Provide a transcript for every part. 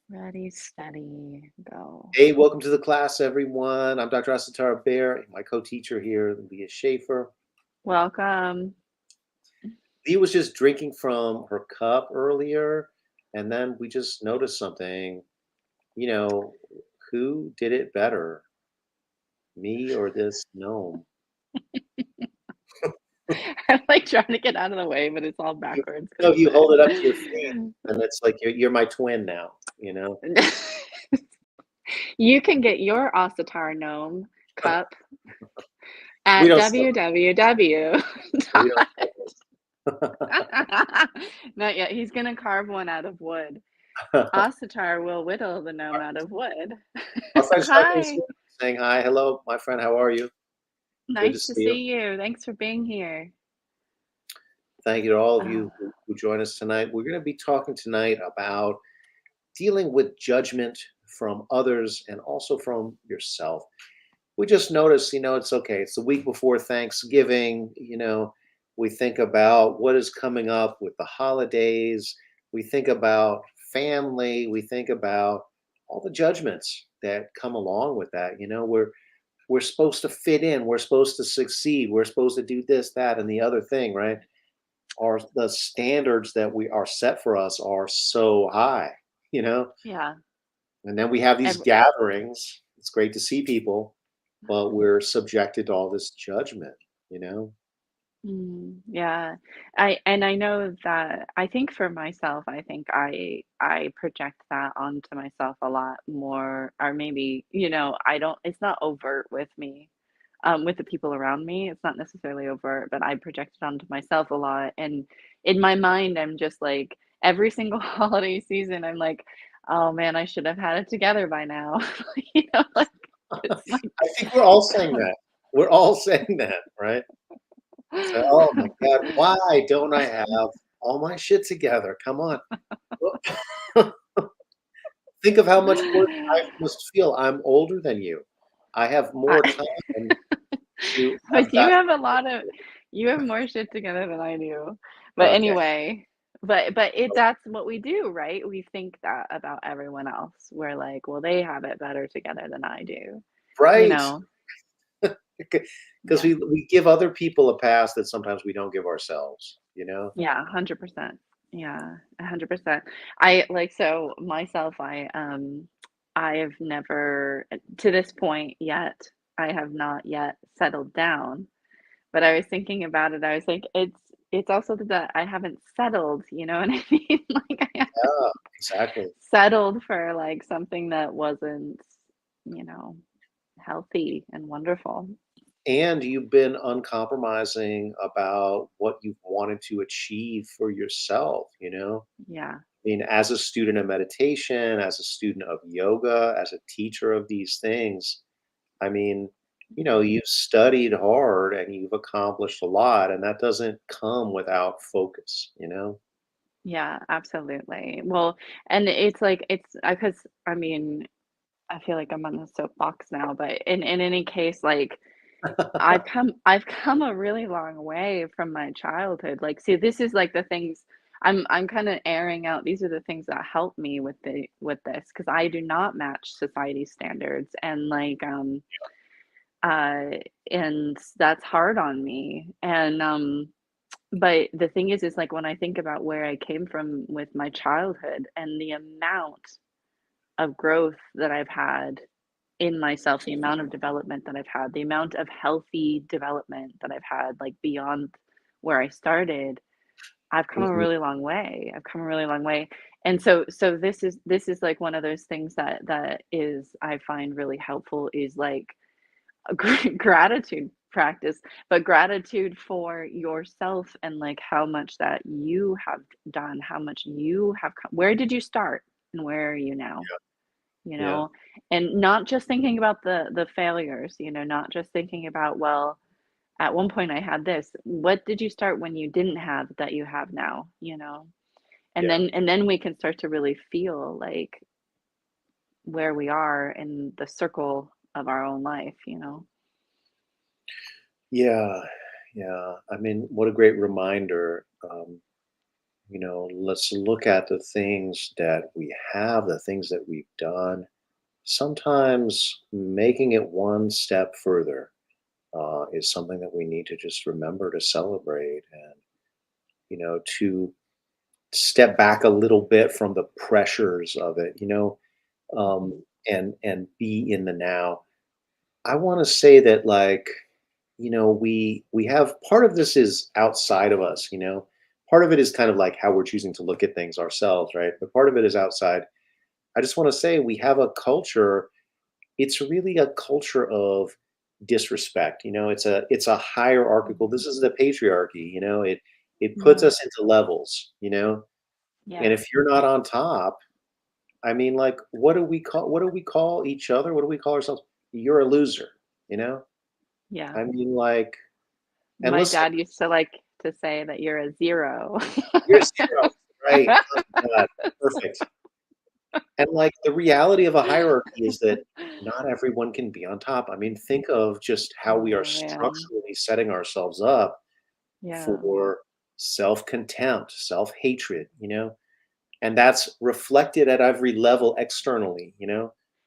Ready, steady, go. Hey, welcome to the class, everyone. I'm Dr. Asatara Bear, my co-teacher here, Leah Schaefer. Welcome. Leah was just drinking from her cup earlier, and then we just noticed something. You know, who did it better, me or this gnome? I'm like trying to get out of the way, but it's all You, backwards you because hold it up to your face, and it's like you're my twin now. You know, you can get your Ossitar gnome cup we at don't sell. www. We don't Not yet. He's gonna carve one out of wood. sell. Ossitar will whittle the gnome out of wood. Our friend's talking to Hi. you, saying hi, hello, my friend. How are you? Good to Nice to see you. see you. Thanks for being here. Thank you to all of Uh, you who join us tonight. We're going to be talking tonight about dealing with judgment from others and also from yourself. We just noticed, it's okay. It's the week before Thanksgiving. We think about what is coming up with the holidays. We think about family. We think about all the judgments that come along with that. We're supposed to fit in. We're supposed to succeed. We're supposed to do this, that, and the other thing, right? The standards that we are set for us are so high, you know? yeah. And then we have these Ev gatherings. It's great to see people, but we're subjected to all this judgment, you know? Yeah. I know that I think for myself, I think I project that onto myself a lot more, or maybe, I don't it's not overt with me. With the people around me, it's not necessarily overt, but I project it onto myself a lot. And in my mind, I'm just like every single holiday season, I'm like, oh man, I should have had it together by now. Like it's like I think we're all saying that. We're all saying that, right? So, oh my God, why don't I have all my shit together? Come on. Well, think of how much worse I must feel. I'm older than you. I have more I, time to have but you that. have a lot of you have more shit together than I do. But Okay. anyway, but that's what we do, right? We think that about everyone else. We're like, well, they have it better together than I do. You Right. know? Because Yeah. we give other people a pass that sometimes we don't give ourselves, you know? Yeah, 100%. Yeah, 100%. I like so myself, I have never to this point yet, I have not yet settled down. But I was thinking about it, I was like, it's also that I haven't settled, you know what I mean? Like, I haven't Yeah, exactly. settled for, like, something that wasn't, you know, healthy and wonderful. And you've been uncompromising about what you've wanted to achieve for yourself, you know? Yeah. I mean, as a student of meditation, as a student of yoga, as a teacher of these things, I mean, you've studied hard and you've accomplished a lot, and that doesn't come without focus, you know? Yeah, absolutely. Well, and it's like it's because I mean, I feel like I'm on the soapbox now, but in any case, like I've come a really long way from my childhood. Like, see, this is like the things I'm kind of airing out. These are the things that help me with this because I do not match society standards uh and that's hard on me. And but the thing is like when I think about where I came from with my childhood and the amount of growth that I've had in myself, the amount of development that I've had, the amount of healthy development that I've had, like beyond where I started, I've come a Mhm. really long way. I've come a really long way. And so this is like one of those things that is I find really helpful is like a gratitude practice, but gratitude for yourself and like how much that you have done, how much you have come. Where did you start and where are you now? You Yeah. know, and not just thinking about the failures, not just thinking about, well, at one point I had this. What did you start when you didn't have that you have now, And Yeah. then we can start to really feel like where we are in the circle of our own life. Yeah. Yeah. I mean, what a great reminder. let's look at the things that we have, the things that we've done. Sometimes making it one step further is something that we need to just remember to celebrate, and to step back a little bit from the pressures of it, Mhm. and be in the now. I want to say that, like, we have part of this is outside of us. Part of it is kind of like how we're choosing to look at things ourselves, right? But part of it is outside. I just want to say we have a culture. It's really a culture of disrespect. It's a hierarchical. This is Mhm. the patriarchy. It puts Yeah. us into levels. And Yeah. if you're not on top, I mean, like, what do we call each other? What do we call ourselves? You're a loser. You know. Yeah. I mean, like, and My listen, dad used to like to say that you're a 0. you're zero, right? Oh my God, perfect. And, like, the reality of a hierarchy is that not everyone can be on top. I mean, think of just how we are Oh, man. structurally setting ourselves up Yeah. for self-contempt, self-hatred, and that's reflected at every level externally.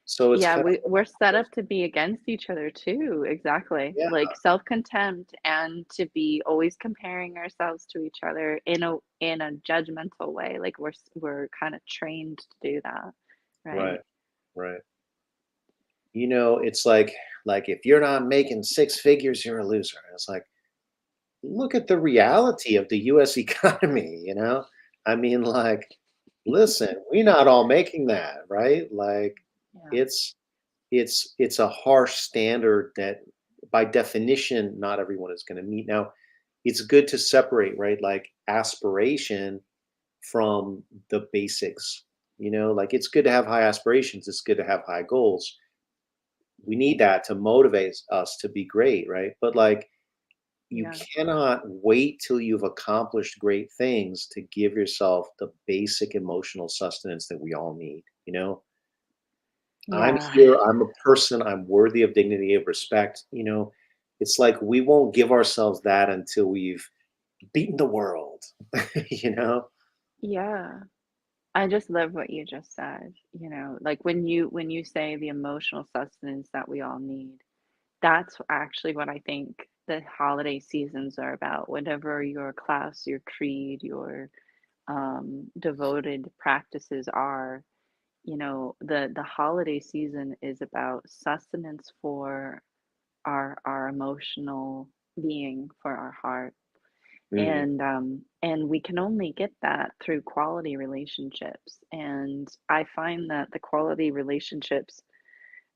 So it's Yeah, kind of we're set like, up to be against each other too, exactly. yeah, Like self-contempt and to be always comparing ourselves to each other in a judgmental way. Like we're kind of trained to do that, right? right, right. It's like if you're not making six figures, you're a loser. And it's like, look at the reality of the US economy. I mean, like, listen, we're not all making that, right? Like, Yeah. it's it's a harsh standard that by definition not everyone is going to meet. Now, it's good to separate, right? Like aspiration from the basics. Like, it's good to have high aspirations, it's good to have high goals. We need that to motivate us to be great, right? But, like, you Yeah. cannot wait till you've accomplished great things to give yourself the basic emotional sustenance that we all need. I'm Yeah. here, I'm a person, I'm worthy of dignity, of respect. It's like we won't give ourselves that until we've beaten the world. you know? Yeah. I just love what you just said, like when you say the emotional sustenance that we all need. That's actually what I think the holiday seasons are about. Whatever your class, your creed, your devoted practices are, the holiday season is about sustenance for our emotional being, for our heart. Mm, And we can only get that through quality relationships. And I find that the quality relationships,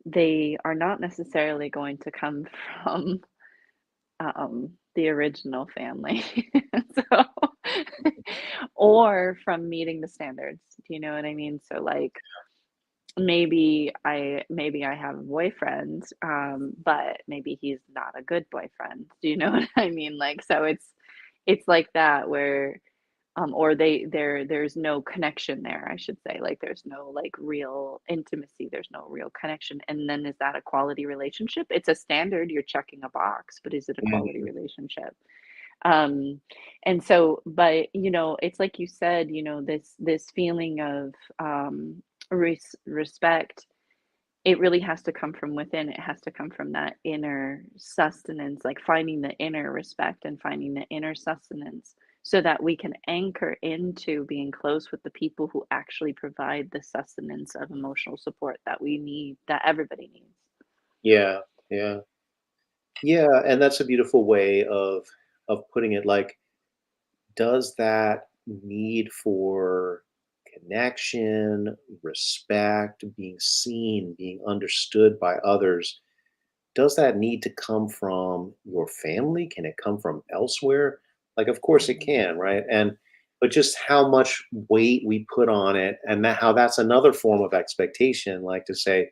they are not necessarily going to come from the original family. So, or from meeting the standards. Do you know what I mean? So like maybe I have a boyfriend, but maybe he's not a good boyfriend. Do you know what I mean? Like so it's like that where or there's no connection there, I should say. Like there's no like real intimacy, there's no real connection. And then is that a quality relationship? It's a standard, you're checking a box, but is it a quality mhm. relationship? Um, and so, but it's like you said, this feeling of respect, it really has to come from within. It has to come from that inner sustenance, like finding the inner respect and finding the inner sustenance so that we can anchor into being close with the people who actually provide the sustenance of emotional support that we need, that everybody needs. Yeah, yeah. Yeah, and that's a beautiful way of putting it. Like, does that need for connection, respect, being seen, being understood by others, does that need to come from your family? Can it come from elsewhere? Like, of course it Mhm. can, right? But just how much weight we put on it, and how that's another form of expectation, like to say,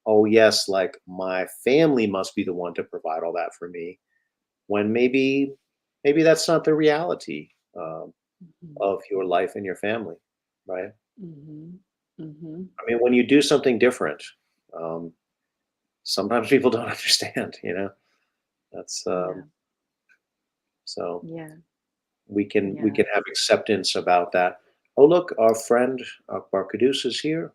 oh yes, like my family must be the one to provide all that for me, when maybe that's not the reality Mhm. of your life and your family, right? Mhm. Mhm. I mean, when you do something different, um, sometimes people don't understand. That's Yeah. so Yeah. we can Yeah. have acceptance about that. Oh, look, our friend Caduce is here.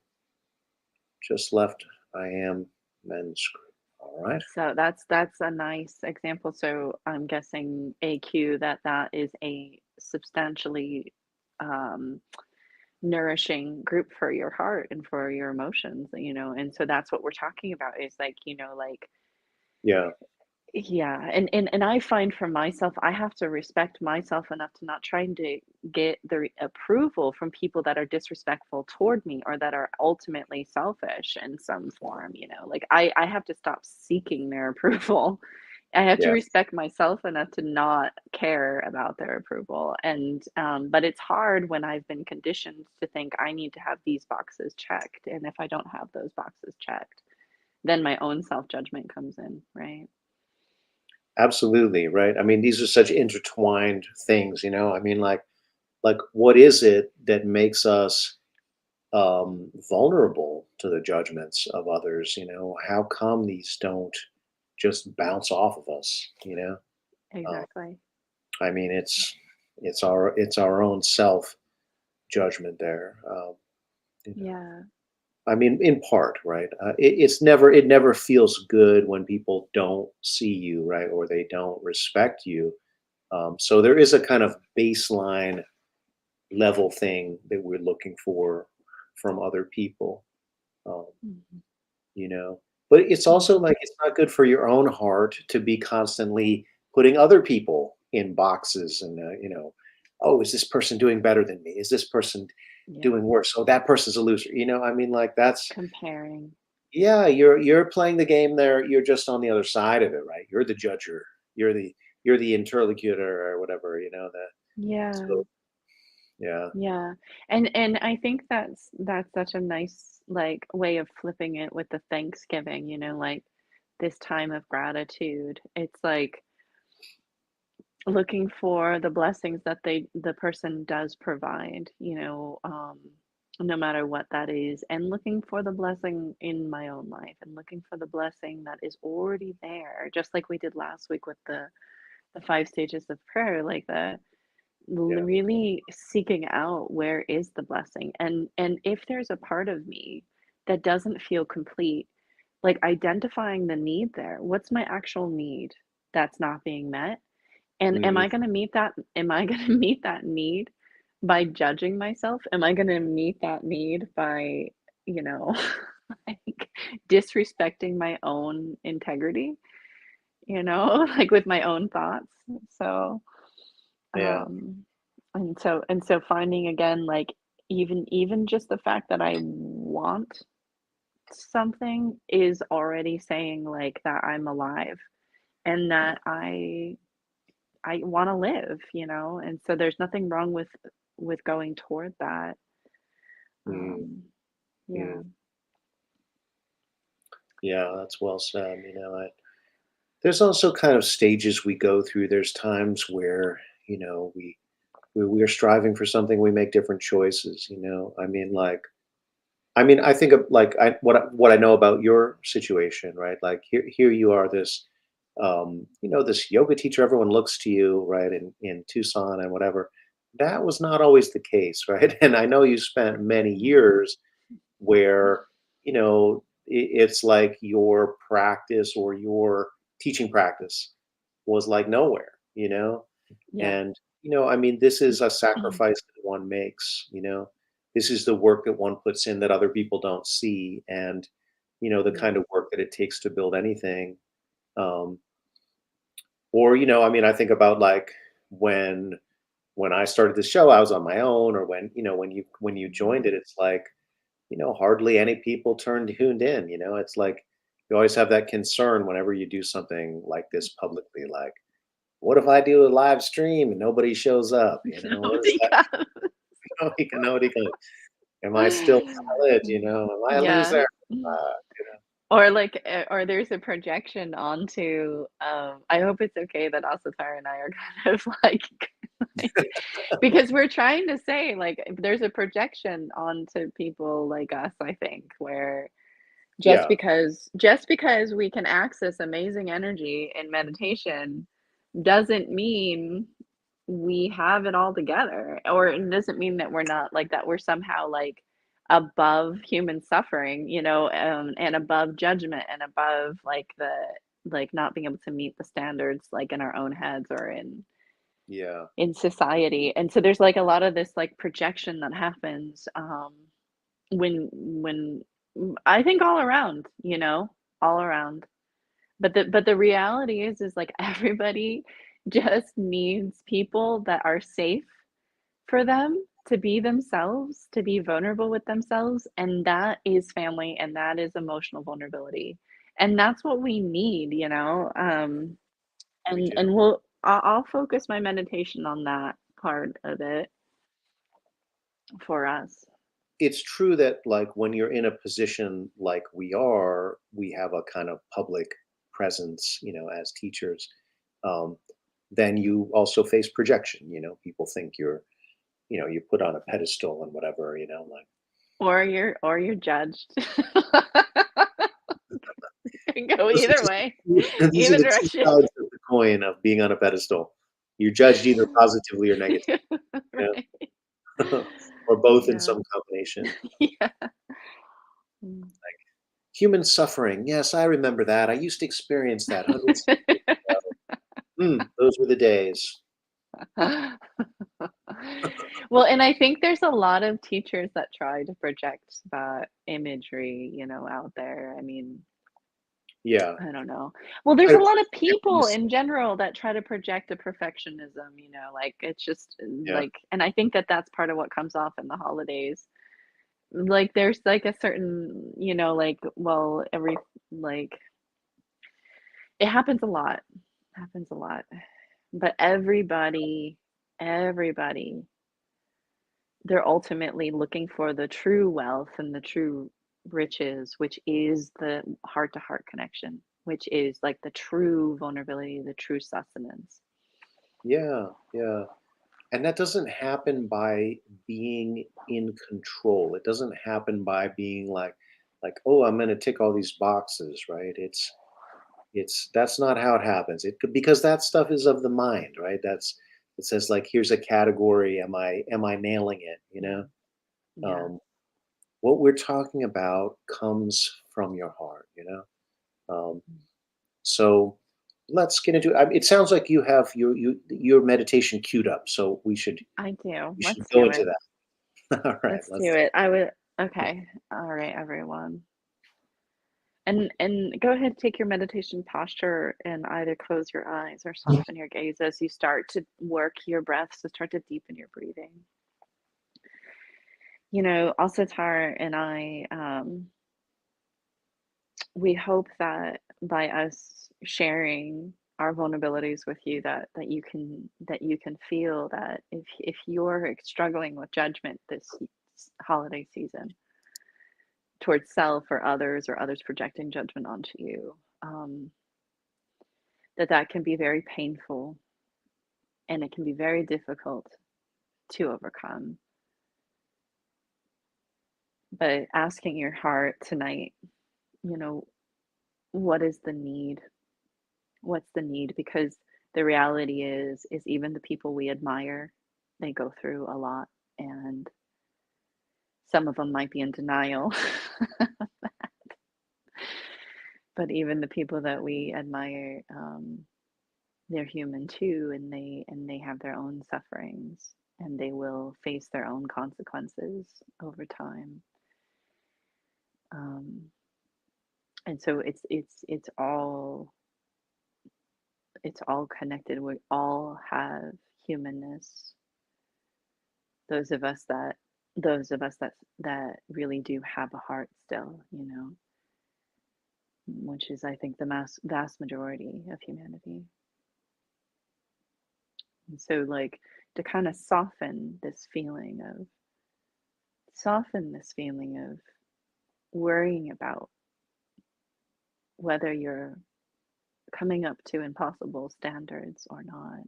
Just left. I am men's group. All right. So that's a nice example. So I'm guessing AQ that is a substantially um, nourishing group for your heart and for your emotions, you know. And so that's what we're talking about is like, you know, like Yeah. yeah, and I find for myself, I have to respect myself enough to not trying to get the approval from people that are disrespectful toward me or that are ultimately selfish in some form, you know. Like I have to stop seeking their approval. I have to Yeah. respect myself enough to not care about their approval. And but it's hard when I've been conditioned to think I need to have these boxes checked. And if I don't have those boxes checked, then my own self-judgment comes in, right? Absolutely. Right. I mean, these are such intertwined things. I mean, like what is it that makes us vulnerable to the judgments of others? How come these don't just bounce off of us? Uh, Exactly. I mean, it's our own self judgment there. You know. Yeah, I mean, in part, right? It never feels good when people don't see you, right, or they don't respect you. So there is a kind of baseline level thing that we're looking for from other people. Um, mhm, you know but it's also mhm, like it's not good for your own heart to be constantly putting other people in boxes and oh, is this person doing better than me? Is this person yeah, doing worse? Oh, that person's a loser. I mean, like, that's comparing. yeah, you're playing the game there. You're just on the other side of it, right? You're the judger. You're the interlocutor or whatever, that. Yeah, So yeah. yeah, and I think that's such a nice, like, way of flipping it with the Thanksgiving, you know, like, this time of gratitude. It's like looking for the blessings that the person does provide, you know, no matter what that is, and looking for the blessing in my own life and looking for the blessing that is already there, just like we did last week with the 5 stages of prayer, like Yeah. really seeking out where is the blessing, and if there's a part of me that doesn't feel complete, like identifying the need there. What's my actual need that's not being met? And Mhm. am I gonna meet that need by judging myself? Am I gonna meet that need by, you know, like disrespecting my own integrity, you know, like with my own thoughts? So, Yeah. um, and so finding again, like even just the fact that I want something is already saying like that I'm alive and that I wanna live, you know, and so there's nothing wrong with going toward that. Mhm. Um, yeah, Mhm. Yeah, that's well said. There's also kind of stages we go through. There's times where, we're striving for something, we make different choices, I mean, I think of like what I know about your situation, right? Like here you are, this yoga teacher, everyone looks to you, right, in Tucson and whatever. That was not always the case, right? And I know you spent many mhm, years where it's like your practice or your teaching practice was like nowhere, yeah, and I mean, this is a sacrifice that one makes. This is the work that one puts in that other people don't see, and the yeah, kind of work that it takes to build anything. um or I mean, I think about like when I started the show, I was on my own, or when you mhm, joined it, it's like hardly any people tuned in. It's like you always have that concern whenever you do something like this publicly. Like, what if I do a live stream and nobody shows up? What is nobody that? got Nobody can. Am I still valid? Am I a yeah. loser? Mhm. Uh, Or like, or there's a projection onto, I hope it's okay that also Tara and I are kind of like because we're trying to say, like, there's a projection onto people like us, I think, where yeah. just because we can access amazing energy in meditation doesn't mean we have it all together. Or it doesn't mean that we're not like that we're somehow like above human suffering, and above judgment and above like the like not being able to meet the standards like in our own heads or Yeah. in society. And so there's like a lot of this like projection that happens when I think all around, all around. But the reality is like everybody just needs people that are safe for them to be themselves, to be vulnerable with themselves, and that is family and that is emotional vulnerability. And that's what we need, We and do. I'll focus my meditation on that part of it for us. It's true that, like, when you're in a position like we are, we have a kind of public presence, as teachers. Um, then you also face projection. People think you put on a pedestal and whatever. Like Or you're judged. It can go those are either just way, these are either the two direction. sides of the coin of being on a pedestal. You're judged either positively or negatively, you Right. or both in Yeah. some combination. Yeah. Mm. Human suffering. Yes, I remember that. I used to experience that hundreds of years ago. Those were the days. Well, and I think there's a lot of teachers that try to project that imagery, out there. I mean, Yeah. I don't know. Well, there's Try a to lot of push people to people see. in general that try to project a perfectionism, like it's just Yeah. like, and I think that that's part of what comes off in the holidays. Like there's like a certain, like, well, like it happens a lot. Happens a lot. But everybody, they're ultimately looking for the true wealth and the true riches, which is the heart to heart connection, which is like the true vulnerability, the true sustenance. Yeah. Yeah. And that doesn't happen by being in control. It doesn't happen by being like, oh, I'm going to tick all these boxes, right? It's that's not how it happens. It could, because that stuff is of the mind, right? It says, like, here's a category. Am I nailing it? Yeah. Yeah. Um, what we're talking about comes from your heart. So let's get into it. It sounds like you have your meditation queued up, so I do. we should Let's go do into it. that. All right, Let's do let's. it. I would okay. All right, everyone. And go ahead, take your meditation posture and either close your eyes or soften your gaze as you start to work your breath, so start to deepen your breathing. Asatar and I, we hope that by us sharing our vulnerabilities with you, that you can feel that if you're struggling with judgment this holiday season towards self or others projecting judgment onto you, that can be very painful and it can be very difficult to overcome. But asking your heart tonight, you know, what is the need? What's the need? Because the reality is even the people we admire, they go through a lot, and some of them might be in denial. But even the people that we admire, they're human too, and they have their own sufferings, and they will face their own consequences over time. Um, and so it's all connected. We all have humanness. Those of us that those of us that really do have a heart still, which is I think the vast majority of humanity. And so like to kind of soften this feeling of worrying about whether you're coming up to impossible standards or not.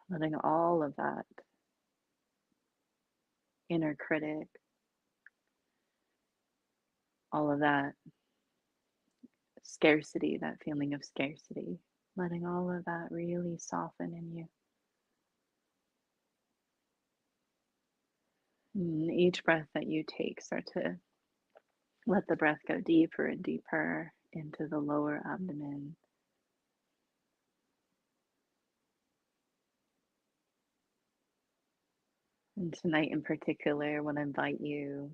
Letting all of that inner critic, all of that scarcity, that feeling of scarcity, letting all of that really soften in you. Each breath that you take, start to let the breath go deeper and deeper into the lower abdomen. And tonight in particular, I want to invite you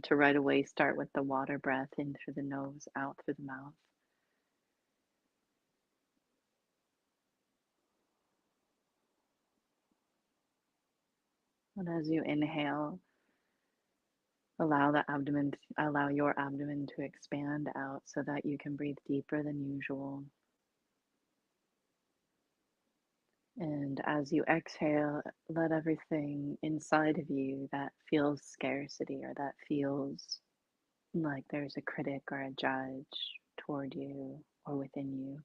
to right away start with the water breath in through the nose, out through the mouth. And as you inhale, allow your abdomen to expand out so that you can breathe deeper than usual. And as you exhale, let everything inside of you that feels scarcity or that feels like there's a critic or a judge toward you or within you,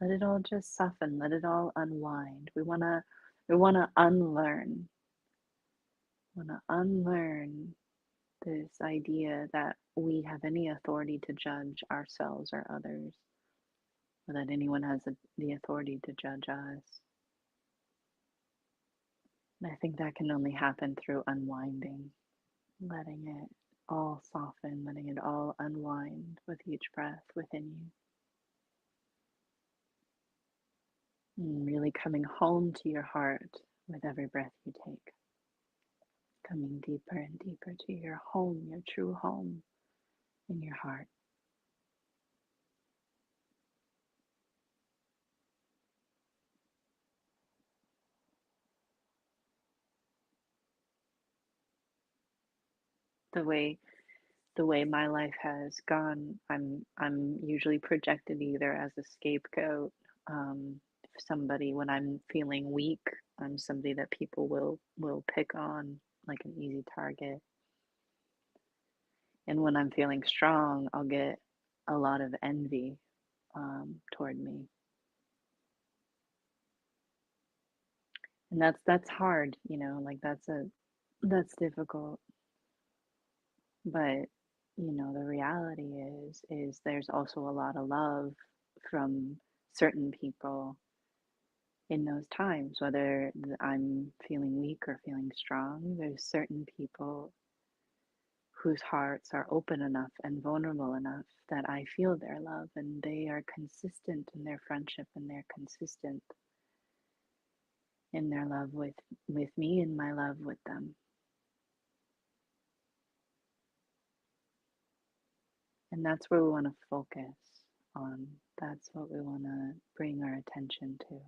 let it all just soften, let it all unwind. We wanna unlearn this idea that we have any authority to judge ourselves or others, or that anyone has the authority to judge us. And I think that can only happen through unwinding, letting it all soften, letting it all unwind with each breath within you. And really coming home to your heart with every breath you take. Coming deeper and deeper to your home, your true home in your heart. The way the way my life has gone, I'm usually projected either as a scapegoat, if somebody when I'm feeling weak, I'm somebody that people will pick on like an easy target. And when I'm feeling strong, I'll get a lot of envy toward me. And that's hard, like that's difficult. But the reality is there's also a lot of love from certain people in those times, whether I'm feeling weak or feeling strong. There's certain people whose hearts are open enough and vulnerable enough that I feel their love, and they are consistent in their friendship, and they're consistent in their love with me and my love with them. And that's where we want to focus on. That's what we want to bring our attention to.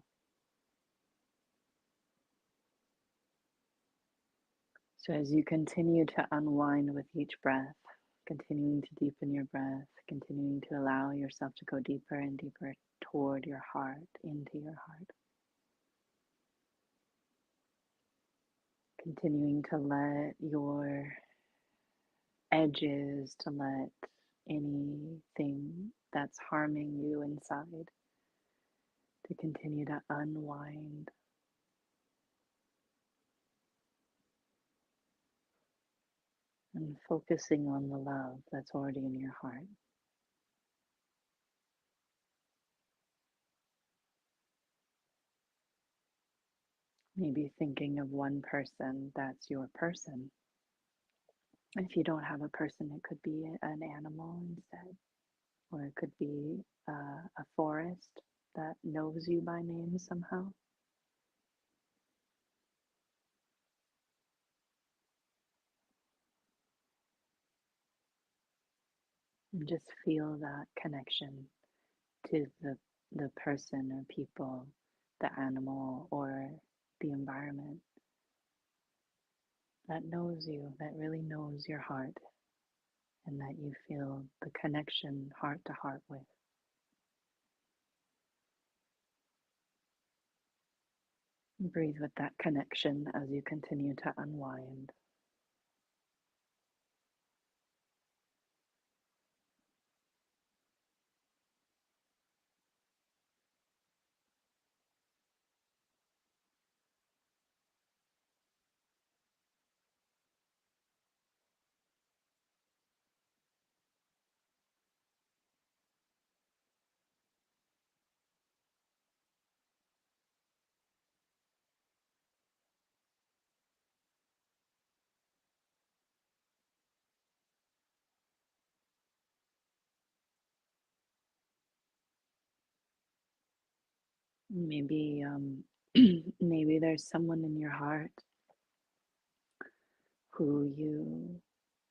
So as you continue to unwind with each breath, continuing to deepen your breath, continuing to allow yourself to go deeper and deeper toward your heart, into your heart, continuing to let your edges, to let anything that's harming you inside to continue to unwind. And focusing on the love that's already in your heart. Maybe thinking of one person that's your person. If you don't have a person, it could be an animal instead, or it could be a forest that knows you by name somehow. And just feel that connection to the person or people, the animal or the environment that knows you, that really knows your heart, and that you feel the connection heart to heart with. Breathe with that connection as you continue to unwind. Maybe maybe there's someone in your heart who you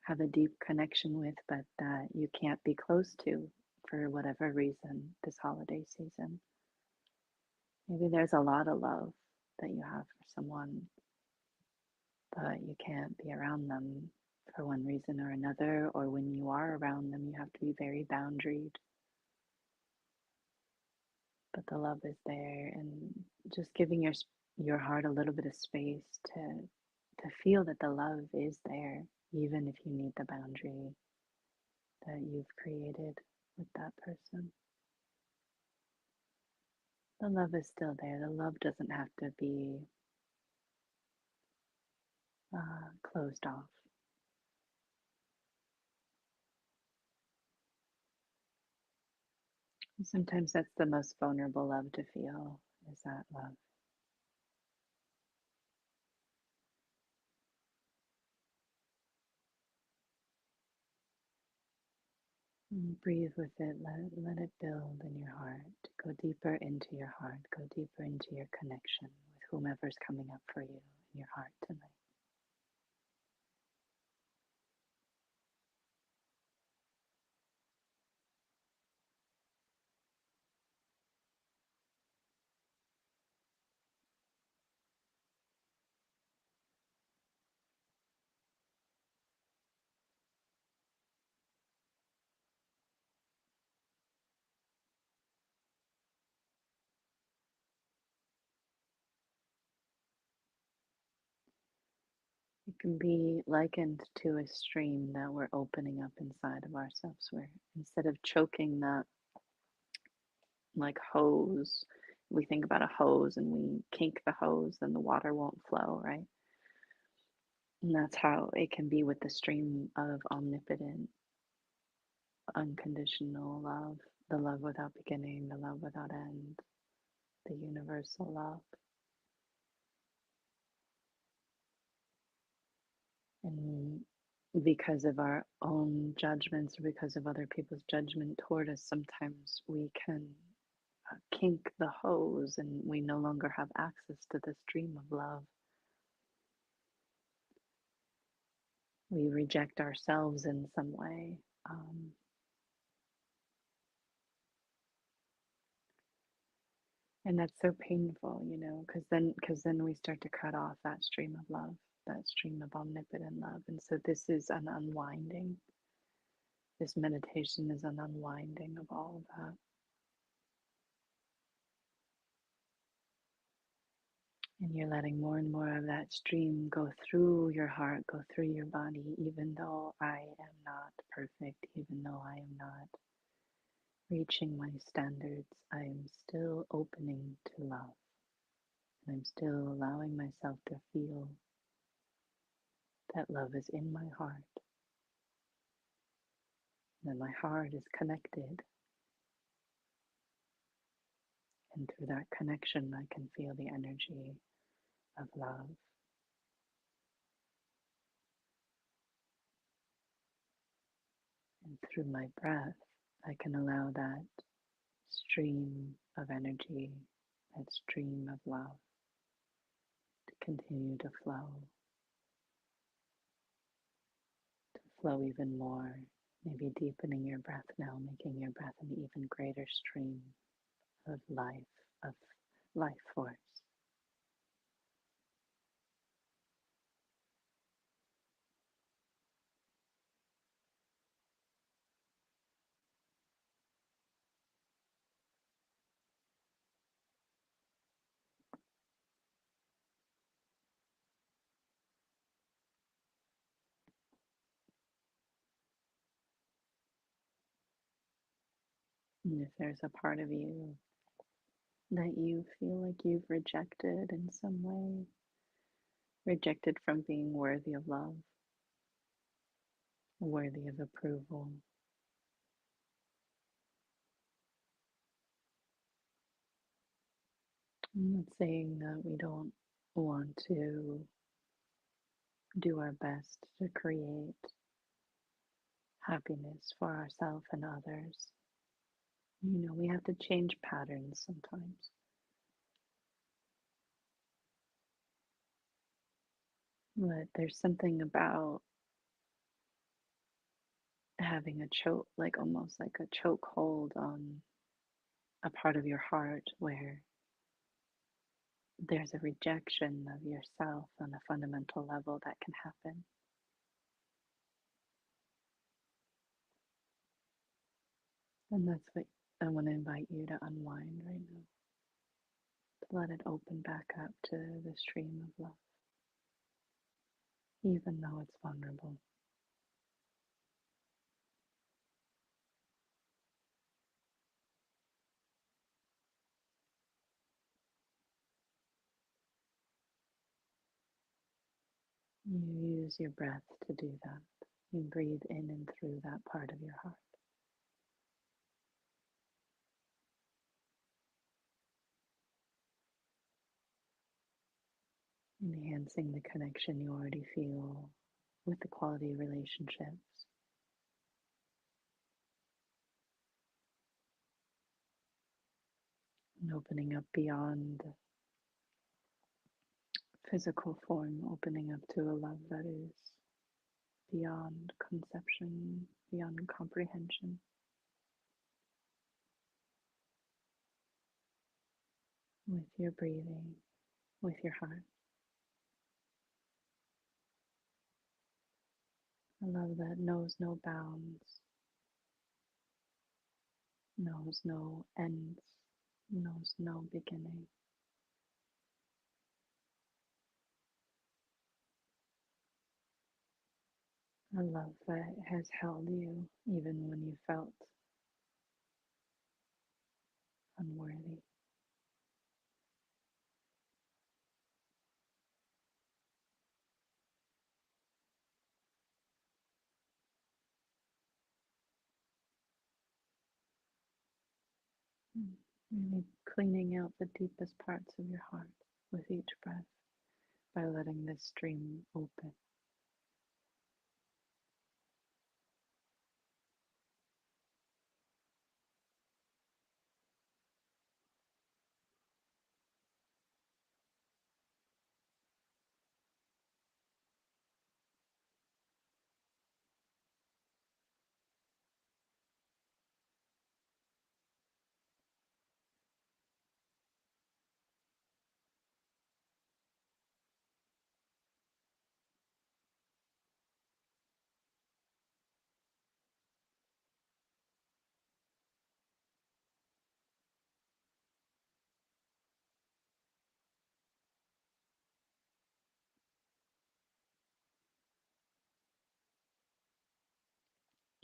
have a deep connection with, but that you can't be close to for whatever reason this holiday season. Maybe there's a lot of love that you have for someone, but you can't be around them for one reason or another, or when you are around them, you have to be very boundaried. But the love is there, and just giving your heart a little bit of space to feel that the love is there, even if you need the boundary that you've created with that person. The love is still there. The love doesn't have to be closed off. Sometimes that's the most vulnerable love to feel, is that love. And breathe with it. Let it build in your heart. Go deeper into your heart. Go deeper into your connection with whomever's coming up for you in your heart tonight. It can be likened to a stream that we're opening up inside of ourselves, where instead of choking that like hose, we think about a hose and we kink the hose, then the water won't flow, right? And that's how it can be with the stream of omnipotent, unconditional love, the love without beginning, the love without end, the universal love. And because of our own judgments or because of other people's judgment toward us, sometimes we can kink the hose and we no longer have access to the stream of love. We reject ourselves in some way. Um, and that's so painful, because then we start to cut off that stream of love, that stream of omnipotent love. And so this is an unwinding. This meditation is an unwinding of all of that. And you're letting more and more of that stream go through your heart, go through your body, even though I am not perfect, even though I am not reaching my standards, I am still opening to love. And I'm still allowing myself to feel that love is in my heart, that my heart is connected. And through that connection, I can feel the energy of love. And through my breath, I can allow that stream of energy, that stream of love to continue to flow even more, maybe deepening your breath now, making your breath an even greater stream of life force. And if there's a part of you that you feel like you've rejected in some way, rejected from being worthy of love, worthy of approval, I'm not saying that we don't want to do our best to create happiness for ourselves and others. We have to change patterns sometimes. But there's something about having a choke, like almost like a choke hold on a part of your heart where there's a rejection of yourself on a fundamental level that can happen. And that's what I want to invite you to unwind right now, to let it open back up to the stream of love, even though it's vulnerable. You use your breath to do that. You breathe in and through that part of your heart, enhancing the connection you already feel with the quality relationships, and opening up beyond physical form, opening up to a love that is beyond conception, beyond comprehension, with your breathing, with your heart. A love that knows no bounds, knows no ends, knows no beginning. A love that has held you even when you felt unworthy. Really cleaning out the deepest parts of your heart with each breath by letting this stream open.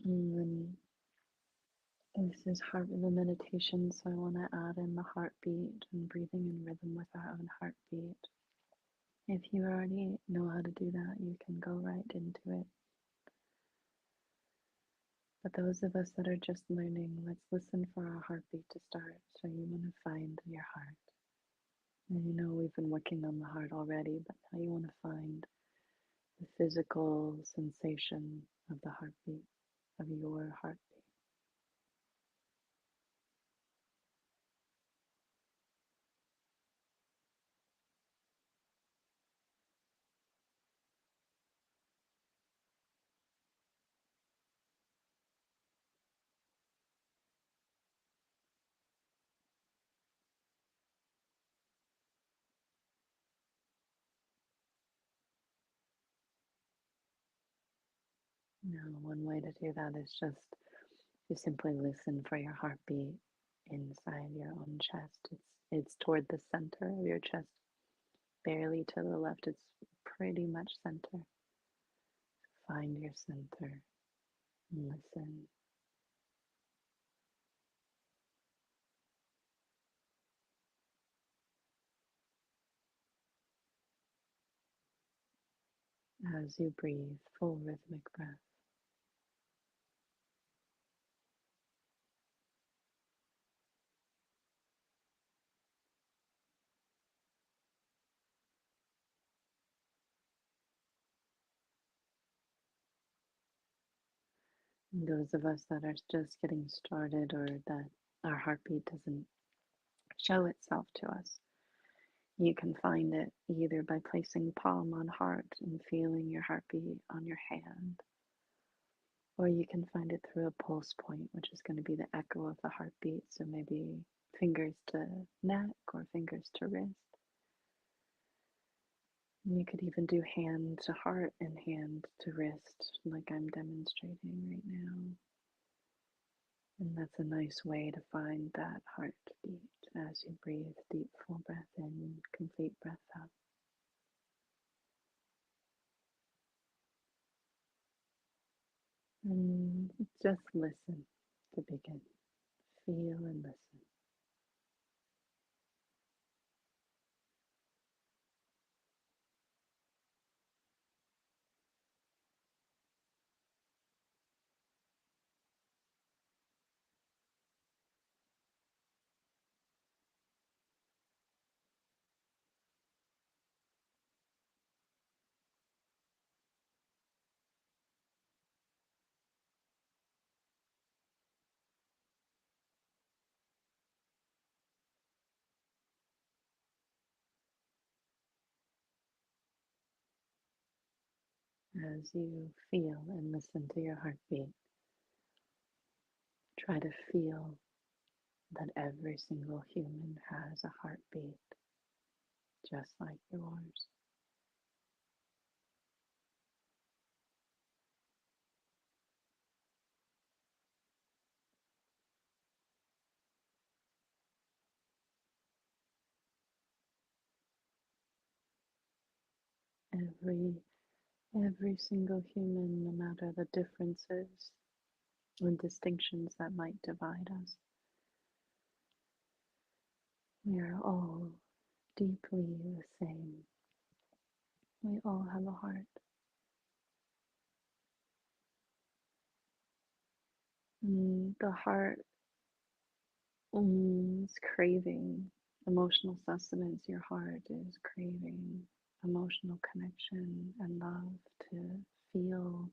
And then this is heart rhythm meditation, so I want to add in the heartbeat and breathing in rhythm with our own heartbeat. If you already know how to do that, you can go right into it. But those of us that are just learning, let's listen for our heartbeat to start. So you want to find your heart. And you know we've been working on the heart already, but now you want to find the physical sensation of the heartbeat, of your heartbeat. Now, one way to do that is just to simply listen for your heartbeat inside your own chest. It's toward the center of your chest, barely to the left. It's pretty much center. Find your center and listen. As you breathe, full rhythmic breath. And those of us that are just getting started or that our heartbeat doesn't show itself to us, You can find it either by placing palm on heart and feeling your heartbeat on your hand, or you can find it through a pulse point, which is going to be the echo of the heartbeat. So maybe fingers to neck or fingers to wrist. And you could even do hand to heart and hand to wrist, like I'm demonstrating right now. And that's a nice way to find that heartbeat as you breathe deep, full breath in, complete breath out. And just listen to begin. Feel and listen. As you feel and listen to your heartbeat, try to feel that every single human has a heartbeat just like yours. Every every single human, no matter the differences and distinctions that might divide us, we are all deeply the same. We all have a heart. The heart is craving emotional sustenance. Your heart is craving emotional connection and love, to feel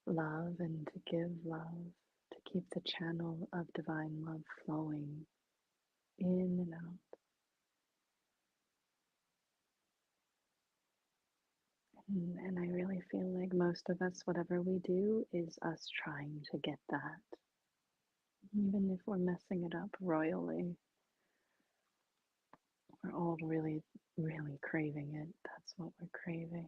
love and to give love, to keep the channel of divine love flowing in and out. And I really feel like most of us, whatever we do, is us trying to get that. Even if we're messing it up royally, we're all really, really craving it. That's what we're craving.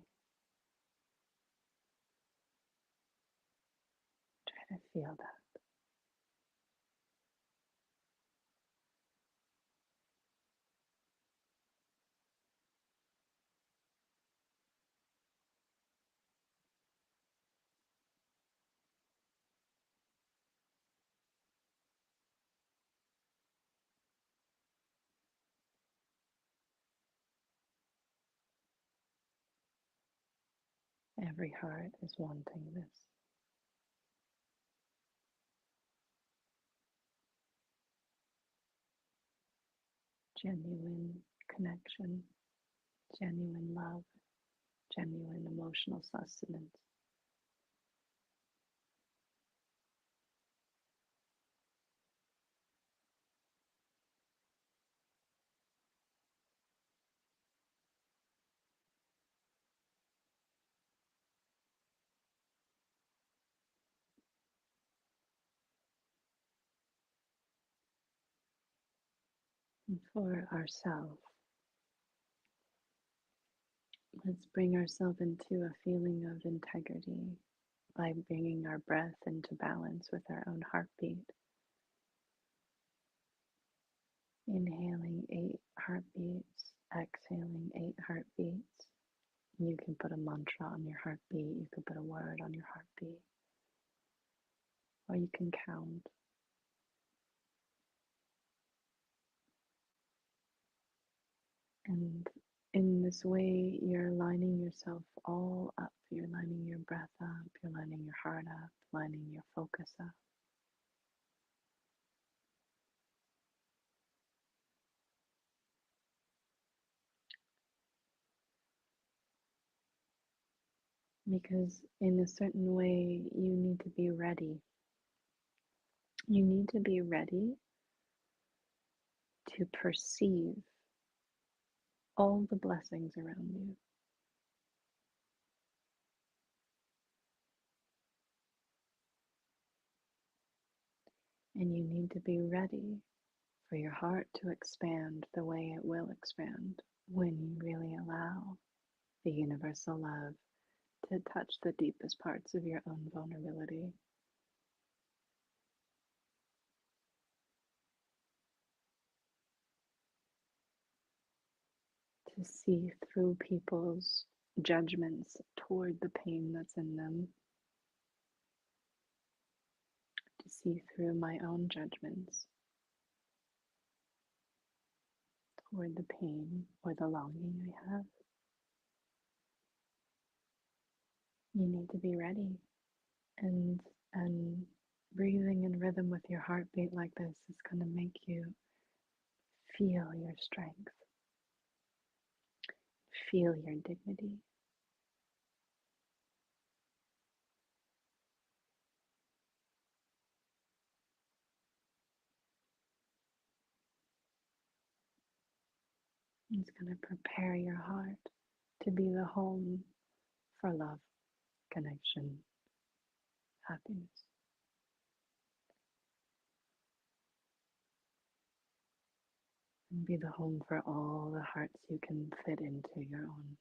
Try to feel that. Every heart is wanting this genuine connection, genuine love, genuine emotional sustenance. And for ourselves, let's bring ourselves into a feeling of integrity by bringing our breath into balance with our own heartbeat. Inhaling 8 heartbeats, exhaling 8 heartbeats. You can put a mantra on your heartbeat, you can put a word on your heartbeat, or you can count. And in this way, you're lining yourself all up. You're lining your breath up, you're lining your heart up, lining your focus up. Because in a certain way, you need to be ready. You need to be ready to perceive. all the blessings around you. And you need to be ready for your heart to expand the way it will expand when you really allow the universal love to touch the deepest parts of your own vulnerability, to see through people's judgments toward the pain that's in them, to see through my own judgments toward the pain or the longing I have. You need to be ready, and and breathing in rhythm with your heartbeat like this is going to make you feel your strength, feel your dignity. It's going to prepare your heart to be the home for love, connection, happiness, and be the home for all the hearts you can fit into your own.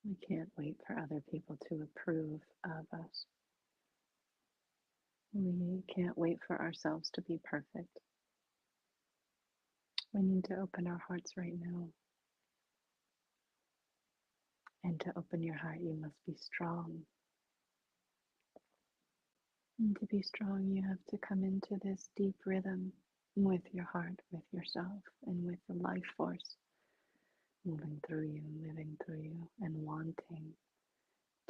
We can't wait for other people to approve of us. We can't wait for ourselves to be perfect. We need to open our hearts right now. And to open your heart, you must be strong. And to be strong, you have to come into this deep rhythm with your heart, with yourself, and with the life force moving through you, living through you, and wanting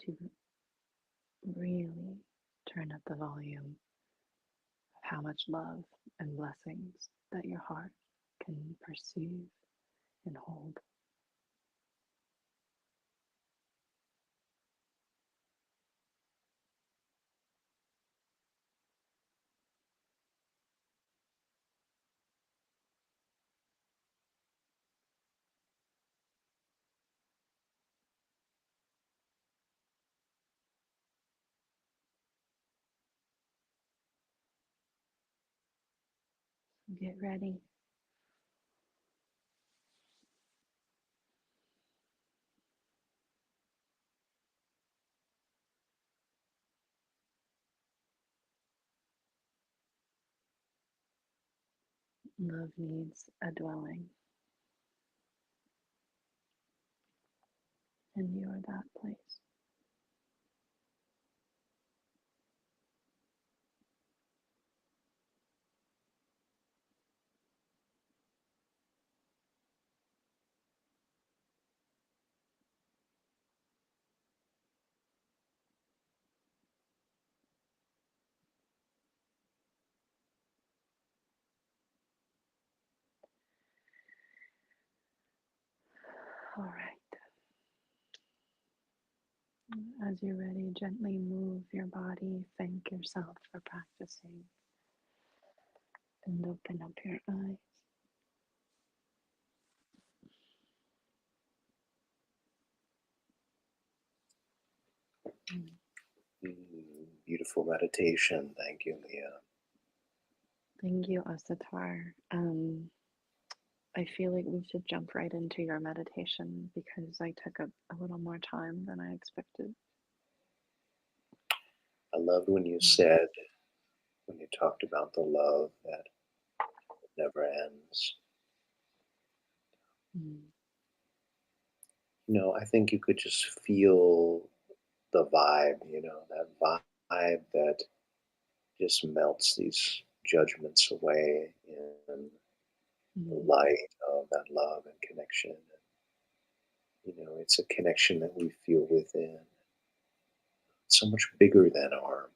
to really turn up the volume of how much love and blessings that your heart can perceive and hold. Get ready. Love needs a dwelling, and you are that place. All right. As you're ready, gently move your body. Thank yourself for practicing and open up your eyes. Beautiful meditation. Thank you, Leah. Thank you, Asatar. I feel like we should jump right into your meditation because I took a little more time than I expected. I loved when you Mm, said, when you talked about the love that never ends. mm, I think you could just feel the vibe, that vibe that just melts these judgments away in the mm. light of that love and connection. It's a connection that we feel within. It's so much bigger than our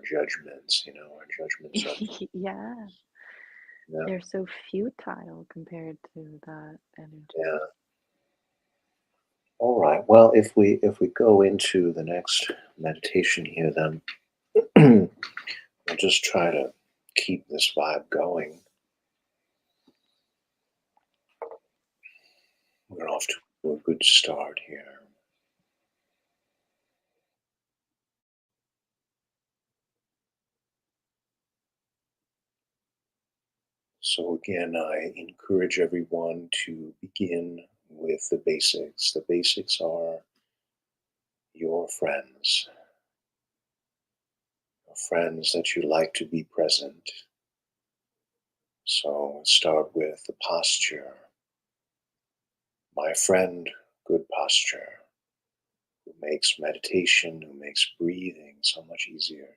judgments. Our judgments are, Yeah, yeah, they're so futile compared to that energy. yeah. All right. Well, if we go into the next meditation here, then we'll just try to keep this vibe going. We're off to a good start here. So again, I encourage everyone to begin with the basics. The basics are your friends that you like to be present. So start with the posture. My friend, good posture, who makes meditation, who makes breathing so much easier.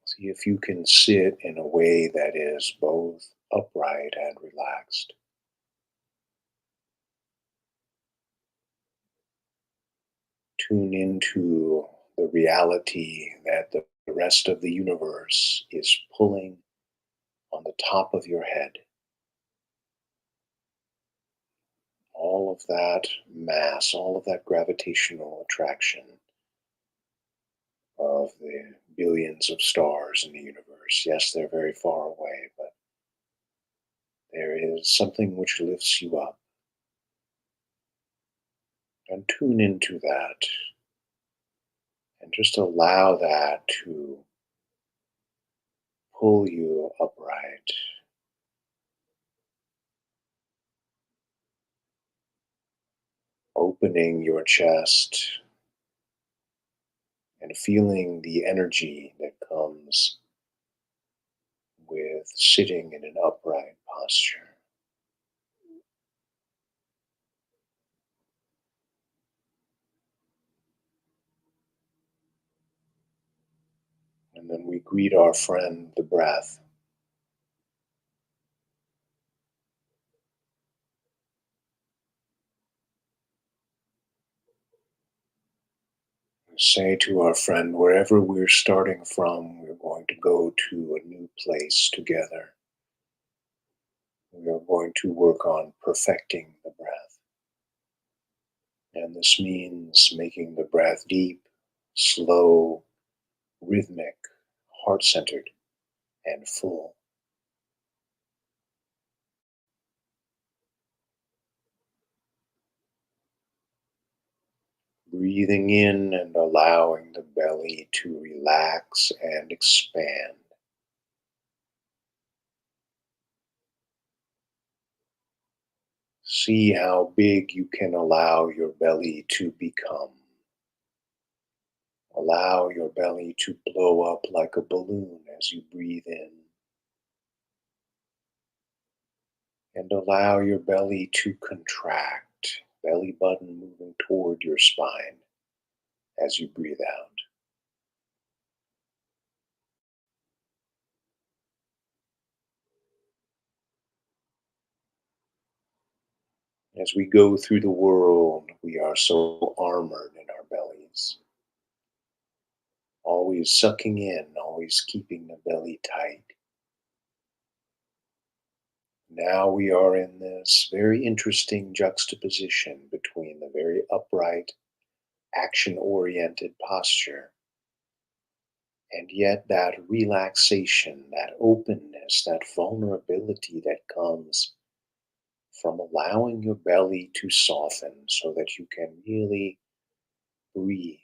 See if you can sit in a way that is both upright and relaxed. Tune into the reality that the rest of the universe is pulling on the top of your head. All of that mass, all of that gravitational attraction of the billions of stars in the universe. Yes, they're very far away, but there is something which lifts you up. And tune into that and just allow that to pull you upright, opening your chest and feeling the energy that comes with sitting in an upright posture. And then we greet our friend, the breath. We say to our friend, wherever we're starting from, we're going to go to a new place together. We are going to work on perfecting the breath. And this means making the breath deep, slow, rhythmic, heart centered, and full. Breathing in and allowing the belly to relax and expand. See how big you can allow your belly to become. Allow your belly to blow up like a balloon as you breathe in. And allow your belly to contract, belly button moving toward your spine as you breathe out. As we go through the world, we are so armored in our bellies, always sucking in, always keeping the belly tight. Now we are in this very interesting juxtaposition between the very upright, action oriented posture and yet that relaxation, that openness, that vulnerability that comes from allowing your belly to soften so that you can really breathe.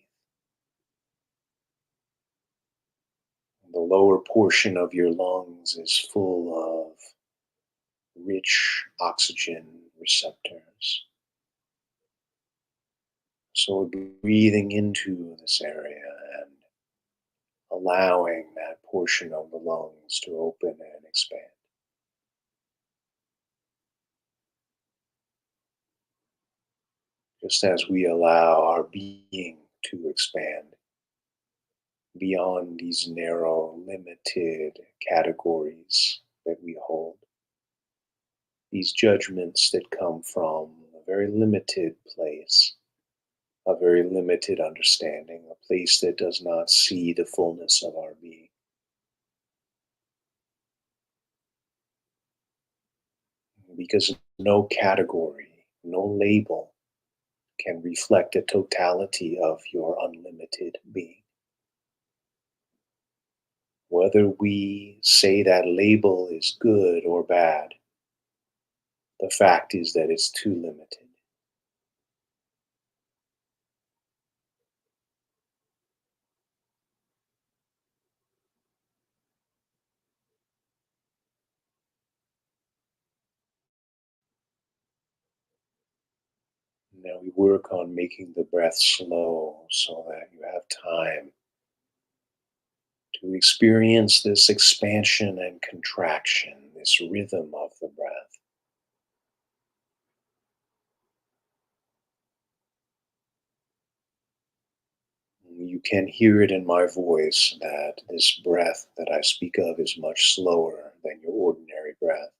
The lower portion of your lungs is full of rich oxygen receptors. So we're breathing into this area and allowing that portion of the lungs to open and expand. Just as we allow our being to expand beyond these narrow, limited categories that we hold, these judgments that come from a very limited place, a very limited understanding, a place that does not see the fullness of our being. Because no category, no label can reflect the totality of your unlimited being. Whether we say that label is good or bad, the fact is that it's too limited. Now we work on making the breath slow so that you have time to experience this expansion and contraction, this rhythm of the breath. You can hear it in my voice that this breath that I speak of is much slower than your ordinary breath.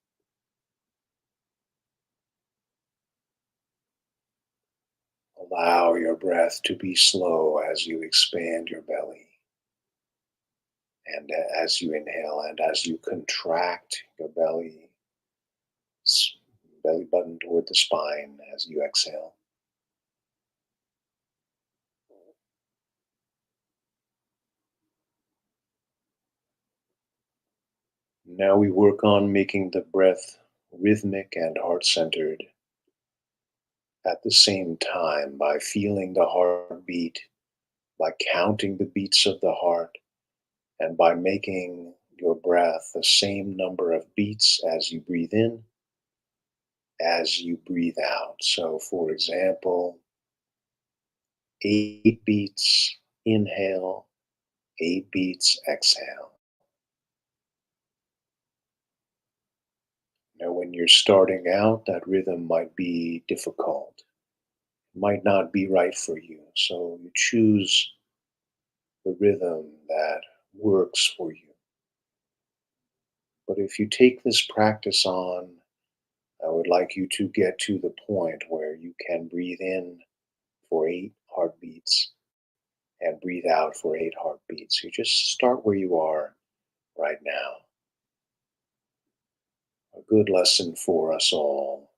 Allow your breath to be slow as you expand your belly and as you inhale and as you contract your belly, belly button toward the spine as you exhale. Now we work on making the breath rhythmic and heart centered at the same time by feeling the heartbeat, by counting the beats of the heart, and by making your breath the same number of beats as you breathe in, as you breathe out. So, for example, 8 beats, inhale, 8 beats, exhale. Now, when you're starting out, that rhythm might be difficult, might not be right for you. So, you choose the rhythm that works for you. But if you take this practice on, I would like you to get to the point where you can breathe in for 8 heartbeats and breathe out for 8 heartbeats. You just start where you are right now. A good lesson for us all.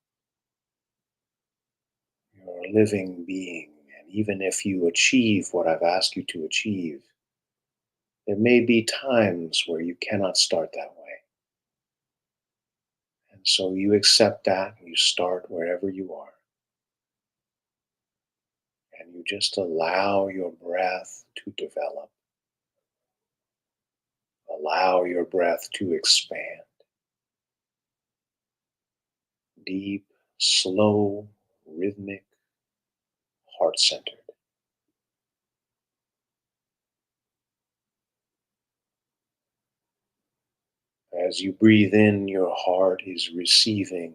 You're a living being, and even if you achieve what I've asked you to achieve, there may be times where you cannot start that way. And so you accept that, and you start wherever you are. And you just allow your breath to develop, allow your breath to expand. Deep, slow, rhythmic, heart centered. As you breathe in, your heart is receiving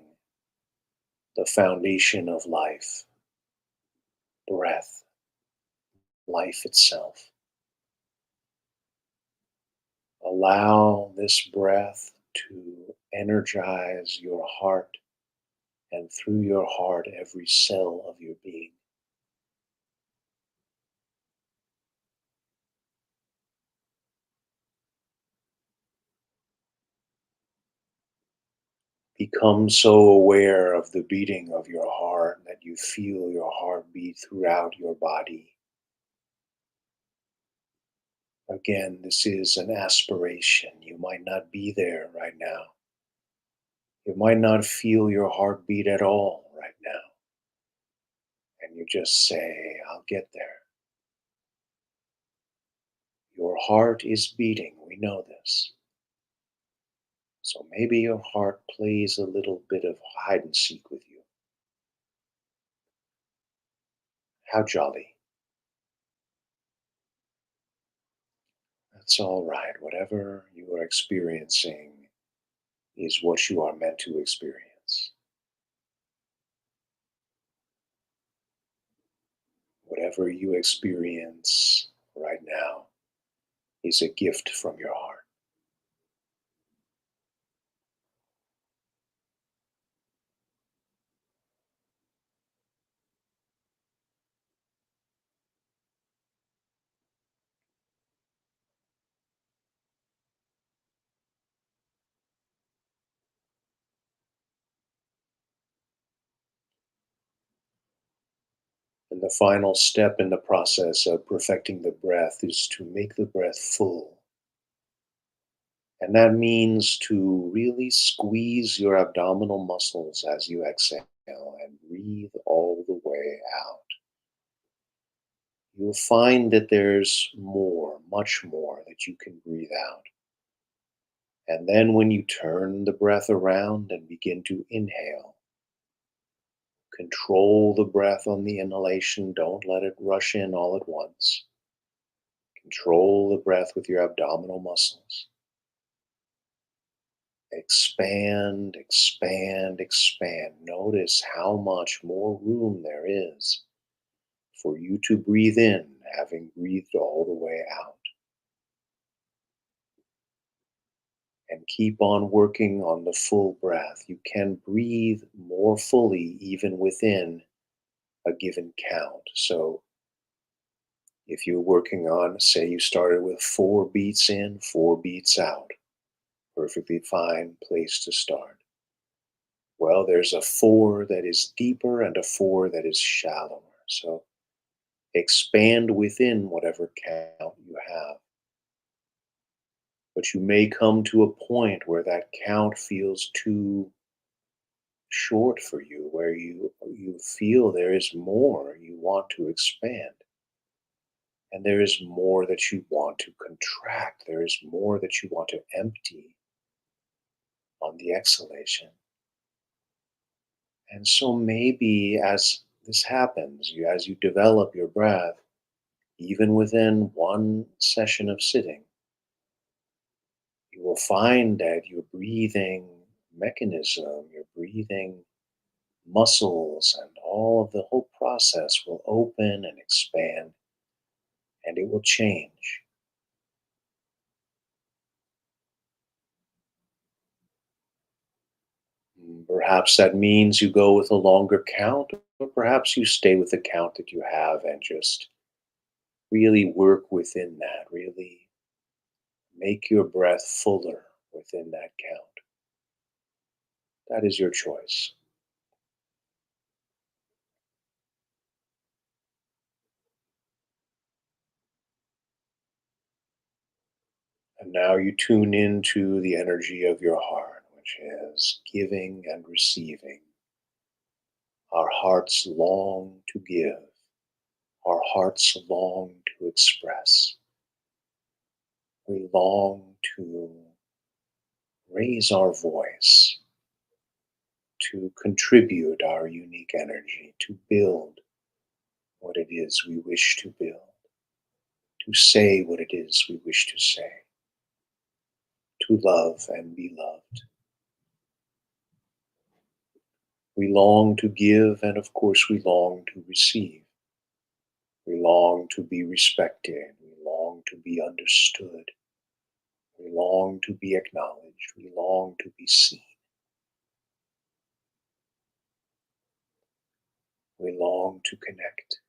the foundation of life, breath, life itself. Allow this breath to energize your heart, and through your heart, every cell of your being. Become so aware of the beating of your heart that you feel your heart beat throughout your body. Again, this is an aspiration. You might not be there right now. You might not feel your heartbeat at all right now. And you just say, I'll get there. Your heart is beating. We know this. So maybe your heart plays a little bit of hide and seek with you. How jolly. That's all right. Whatever you are experiencing is what you are meant to experience. Whatever you experience right now is a gift from your heart. And the final step in the process of perfecting the breath is to make the breath full. And that means to really squeeze your abdominal muscles as you exhale and breathe all the way out. You'll find that there's more, much more that you can breathe out. And then when you turn the breath around and begin to inhale, control the breath on the inhalation. Don't let it rush in all at once. Control the breath with your abdominal muscles. Expand, expand, expand. Notice how much more room there is for you to breathe in, having breathed all the way out. And keep on working on the full breath. You can breathe more fully even within a given count. So if you're working on, say you started with 4 beats in, 4 beats out, perfectly fine place to start. Well, there's a 4 that is deeper and a 4 that is shallower. So expand within whatever count you have. But you may come to a point where that count feels too short for you, where you feel there is more you want to expand. And there is more that you want to contract. There is more that you want to empty on the exhalation. And so maybe as this happens, as you develop your breath, even within one session of sitting, you will find that your breathing mechanism, your breathing muscles, and all of the whole process will open and expand, and it will change. Perhaps that means you go with a longer count, or perhaps you stay with the count that you have and just really work within that, really make your breath fuller within that count. That is your choice. And now you tune into the energy of your heart, which is giving and receiving. Our hearts long to give, our hearts long to express. We long to raise our voice, to contribute our unique energy, to build what it is we wish to build, to say what it is we wish to say, to love and be loved. We long to give, and of course, we long to receive. We long to be respected. We long to be understood. We long to be acknowledged. We long to be seen. We long to connect.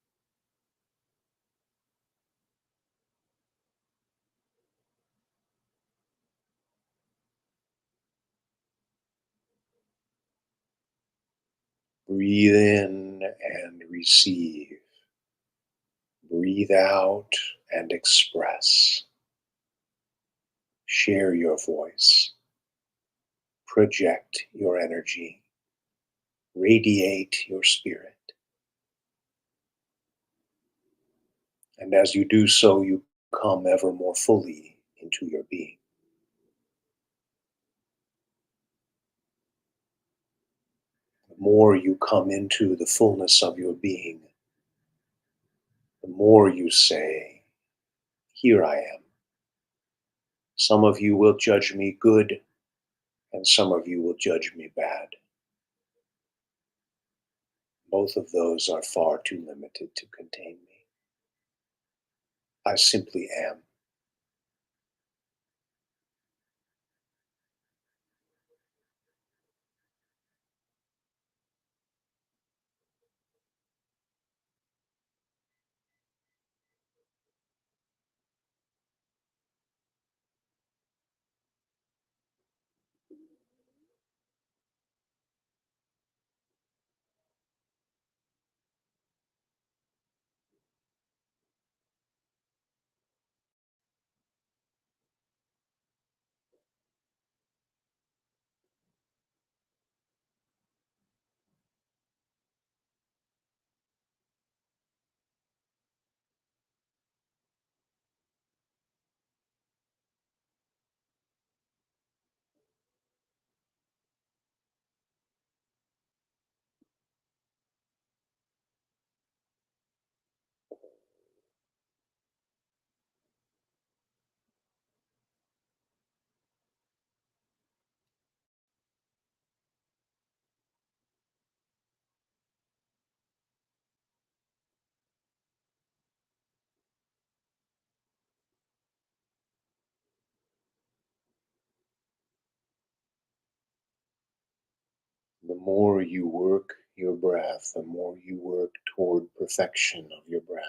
Breathe in and receive. Breathe out and express. Share your voice. Project your energy. Radiate your spirit. And as you do so, you come ever more fully into your being. The more you come into the fullness of your being, the more you say, "Here I am." Some of you will judge me good, and some of you will judge me bad. Both of those are far too limited to contain me. I simply am. The more you work your breath, the more you work toward perfection of your breath,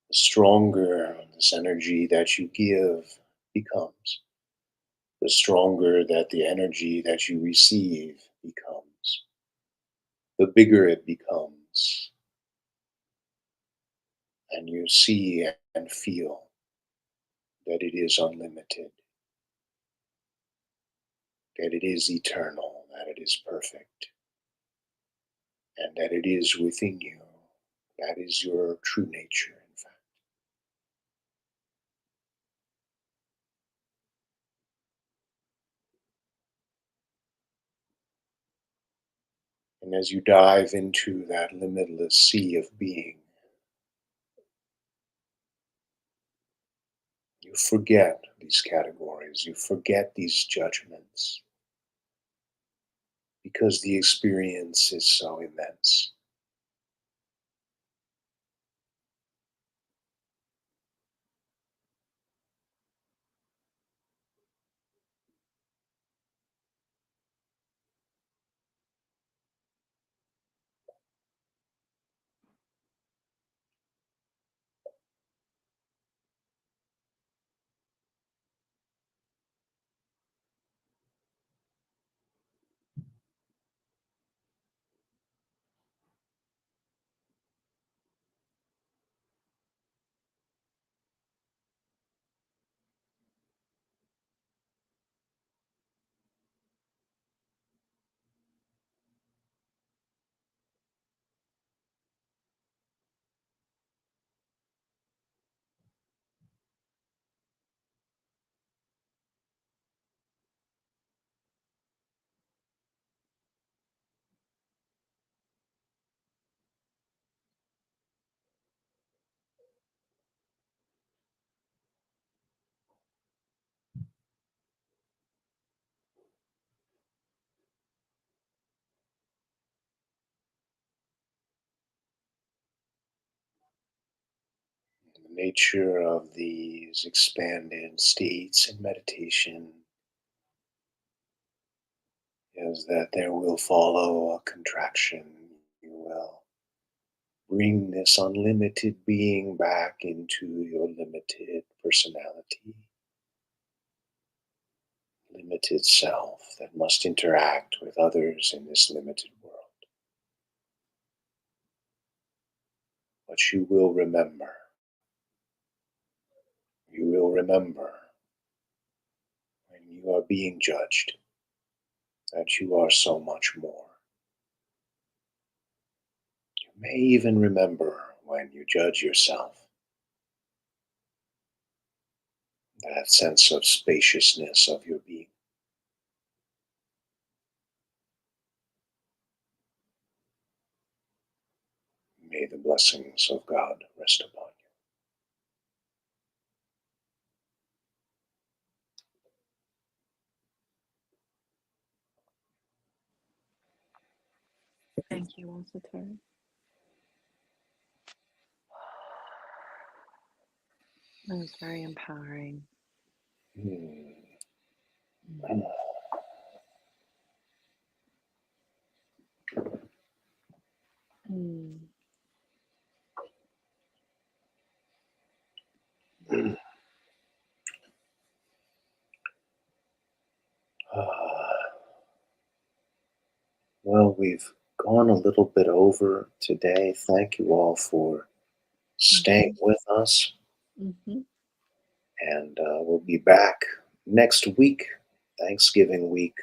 the stronger this energy that you give becomes, the stronger that the energy that you receive becomes, the bigger it becomes, and you see and feel that it is unlimited, that it is eternal, that it is perfect, and that it is within you. That is your true nature, in fact. And as you dive into that limitless sea of being, you forget these categories, you forget these judgments, because the experience is so immense. The nature of these expanded states in meditation is that there will follow a contraction. You will bring this unlimited being back into your limited personality, limited self that must interact with others in this limited world. But you will remember when you are being judged that you are so much more. You may even remember when you judge yourself, that sense of spaciousness of your being. May the blessings of God rest upon you. Thank you also, Terry. That was very empowering. Hmm. Mm. Mm. Well, we've gone a little bit over today. Thank you all for staying Mhm. with us. Mhm. And we'll be back next week, Thanksgiving week,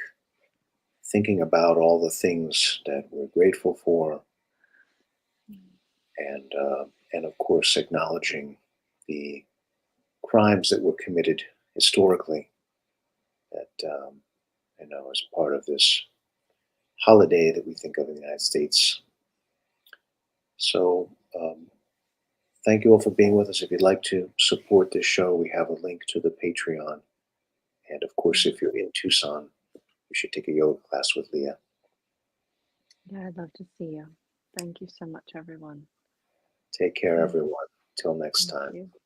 thinking about all the things that we're grateful for, and of course acknowledging the crimes that were committed historically that as part of this holiday that we think of in the United States. So thank you all for being with us. If you'd like to support this show, we have a link to the Patreon. And of course, Mm. if you're in Tucson, you should take a yoga class with Leah. Yeah, I'd love to see you. Thank you so much, everyone. Take care, Mm. everyone. Till next Thank time. you.